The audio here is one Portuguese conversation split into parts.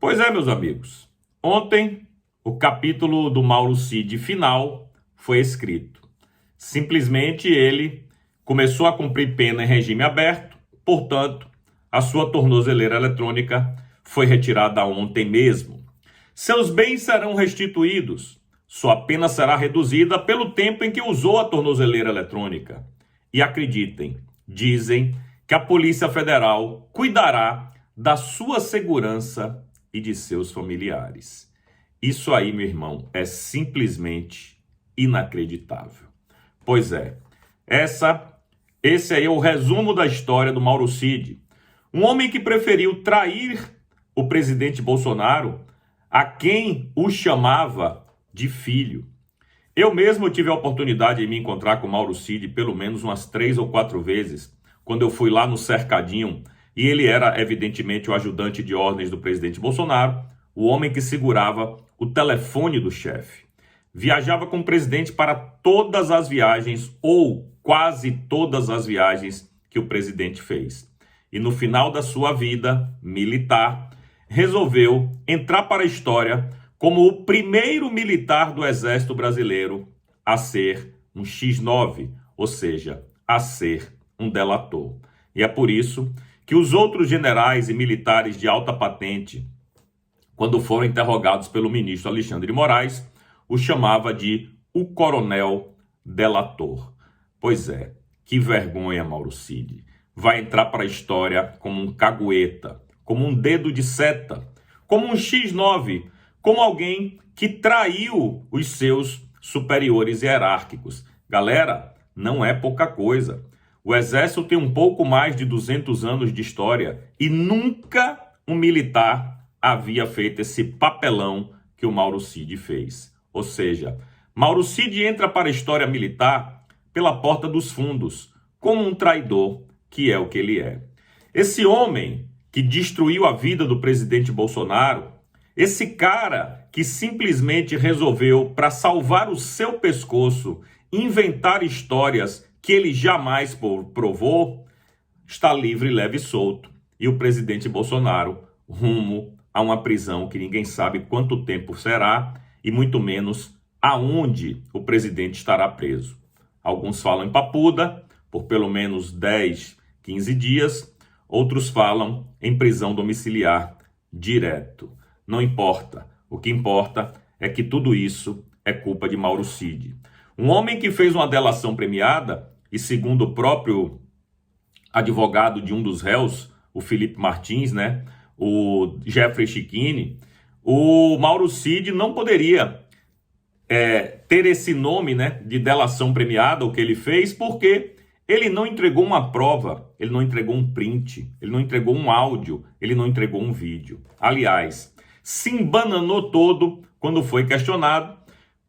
Pois é, meus amigos. Ontem, o capítulo do Mauro Cid final foi escrito. Simplesmente ele começou a cumprir pena em regime aberto, portanto, a sua tornozeleira eletrônica foi retirada ontem mesmo. Seus bens serão restituídos. Sua pena será reduzida pelo tempo em que usou a tornozeleira eletrônica. E acreditem, dizem que a Polícia Federal cuidará da sua segurança e de seus familiares. Isso aí, meu irmão, é simplesmente inacreditável. Pois é, esse aí é o resumo da história do Mauro Cid. Um homem que preferiu trair o presidente Bolsonaro, a quem o chamava de filho. Eu mesmo tive a oportunidade de me encontrar com o Mauro Cid pelo menos umas 3 ou 4 vezes, quando eu fui lá no Cercadinho, e ele era, evidentemente, o ajudante de ordens do presidente Bolsonaro, o homem que segurava o telefone do chefe. Viajava com o presidente para todas as viagens, ou quase todas as viagens que o presidente fez. E no final da sua vida militar, resolveu entrar para a história como o primeiro militar do Exército Brasileiro a ser um X9, ou seja, a ser um delator. E é por isso que os outros generais e militares de alta patente, quando foram interrogados pelo ministro Alexandre de Moraes, o chamava de o coronel delator. Pois é, que vergonha, Mauro Cid. Vai entrar para a história como um cagueta, como um dedo de seta, como um X9, como alguém que traiu os seus superiores hierárquicos. Galera, não é pouca coisa. O Exército tem um pouco mais de 200 anos de história e nunca um militar havia feito esse papelão que o Mauro Cid fez. Ou seja, Mauro Cid entra para a história militar pela porta dos fundos, como um traidor, que é o que ele é. Esse homem que destruiu a vida do presidente Bolsonaro, esse cara que simplesmente resolveu, para salvar o seu pescoço, inventar histórias que ele jamais provou, está livre, leve e solto. E o presidente Bolsonaro rumo a uma prisão que ninguém sabe quanto tempo será e muito menos aonde o presidente estará preso. Alguns falam em Papuda, por pelo menos 10, 15 dias. Outros falam em prisão domiciliar direto. Não importa. O que importa é que tudo isso é culpa de Mauro Cid. Um homem que fez uma delação premiada e, segundo o próprio advogado de um dos réus, o Felipe Martins, né, o Jeffrey Chiquini, o Mauro Cid não poderia ter esse nome, né, de delação premiada, o que ele fez, porque ele não entregou uma prova, ele não entregou um print, ele não entregou um áudio, ele não entregou um vídeo. Aliás, se embananou todo quando foi questionado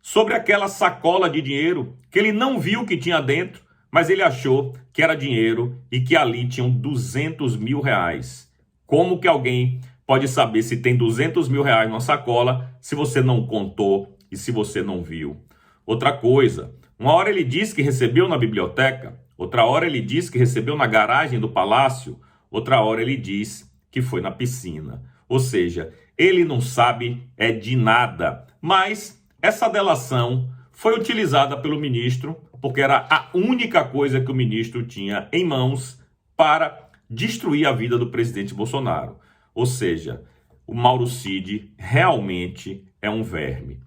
sobre aquela sacola de dinheiro que ele não viu que tinha dentro, mas ele achou que era dinheiro e que ali tinham 200 mil reais. Como que alguém pode saber se tem 200 mil reais numa sacola se você não contou e se você não viu? Outra coisa, uma hora ele disse que recebeu na biblioteca, outra hora ele disse que recebeu na garagem do palácio, outra hora ele diz que foi na piscina. Ou seja, ele não sabe de nada. Mas essa delação foi utilizada pelo ministro porque era a única coisa que o ministro tinha em mãos para destruir a vida do presidente Bolsonaro. Ou seja, o Mauro Cid realmente é um verme.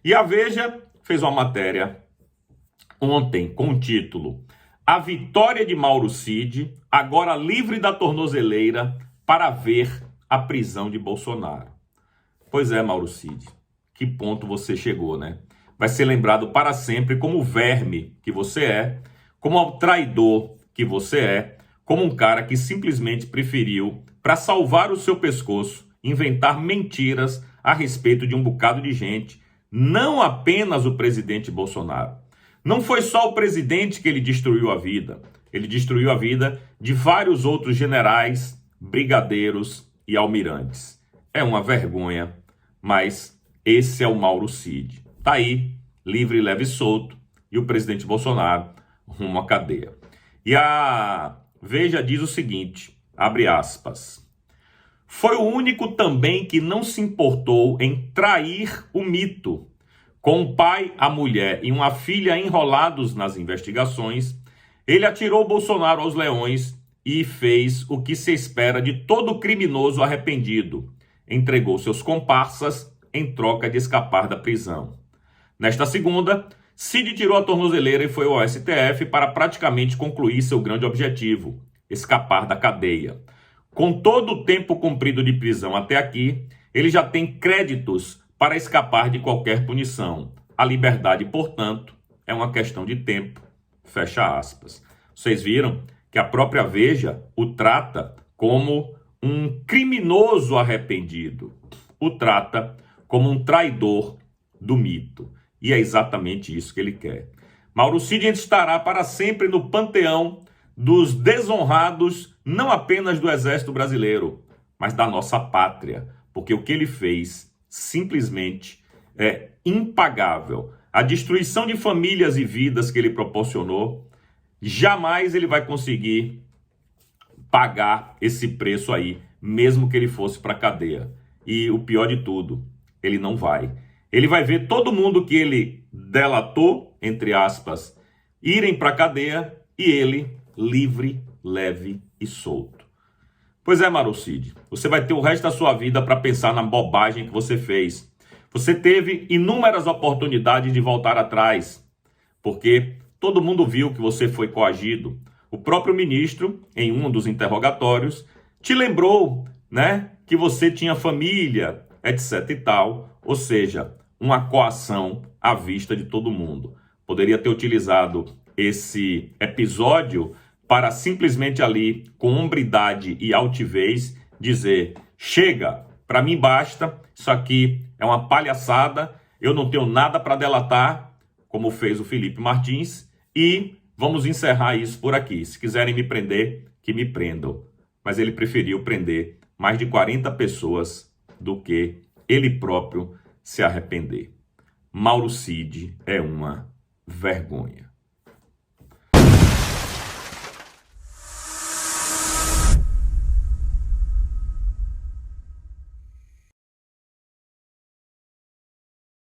E a Veja fez uma matéria ontem com o título: A vitória de Mauro Cid, agora livre da tornozeleira para ver a prisão de Bolsonaro. Pois é, Mauro Cid, que ponto você chegou, né? Vai ser lembrado para sempre como o verme que você é, como o traidor que você é, como um cara que simplesmente preferiu, para salvar o seu pescoço, inventar mentiras a respeito de um bocado de gente, não apenas o presidente Bolsonaro. Não foi só o presidente que ele destruiu a vida. Ele destruiu a vida de vários outros generais, brigadeiros e almirantes. É uma vergonha, mas esse é o Mauro Cid. Tá aí, livre, leve e solto, e o presidente Bolsonaro rumo à cadeia. E a Veja diz o seguinte, abre aspas: Foi o único também que não se importou em trair o mito. Com o pai, a mulher e uma filha enrolados nas investigações, ele atirou Bolsonaro aos leões e fez o que se espera de todo criminoso arrependido. Entregou seus comparsas em troca de escapar da prisão. Nesta segunda, Cid tirou a tornozeleira e foi ao STF para praticamente concluir seu grande objetivo, escapar da cadeia. Com todo o tempo cumprido de prisão até aqui, ele já tem créditos para escapar de qualquer punição. A liberdade, portanto, é uma questão de tempo. Fecha aspas. Vocês viram que a própria Veja o trata como um criminoso arrependido. O trata como um traidor do mito. E é exatamente isso que ele quer. Mauro Cid estará para sempre no panteão dos desonrados, não apenas do Exército Brasileiro, mas da nossa pátria. Porque o que ele fez simplesmente é impagável. A destruição de famílias e vidas que ele proporcionou, jamais ele vai conseguir pagar esse preço aí, mesmo que ele fosse para a cadeia. E o pior de tudo, ele não vai. Ele vai ver todo mundo que ele delatou, entre aspas, irem para a cadeia e ele livre, leve e solto. Pois é, Mauro Cid, você vai ter o resto da sua vida para pensar na bobagem que você fez. Você teve inúmeras oportunidades de voltar atrás, porque todo mundo viu que você foi coagido. O próprio ministro, em um dos interrogatórios, te lembrou, que você tinha família, etc e tal. Ou seja, uma coação à vista de todo mundo. Poderia ter utilizado esse episódio para simplesmente ali, com hombridade e altivez, dizer: chega, para mim basta, isso aqui é uma palhaçada, eu não tenho nada para delatar, como fez o Felipe Martins, e vamos encerrar isso por aqui. Se quiserem me prender, que me prendam. Mas ele preferiu prender mais de 40 pessoas do que ele próprio se arrepender. Mauro Cid é uma vergonha.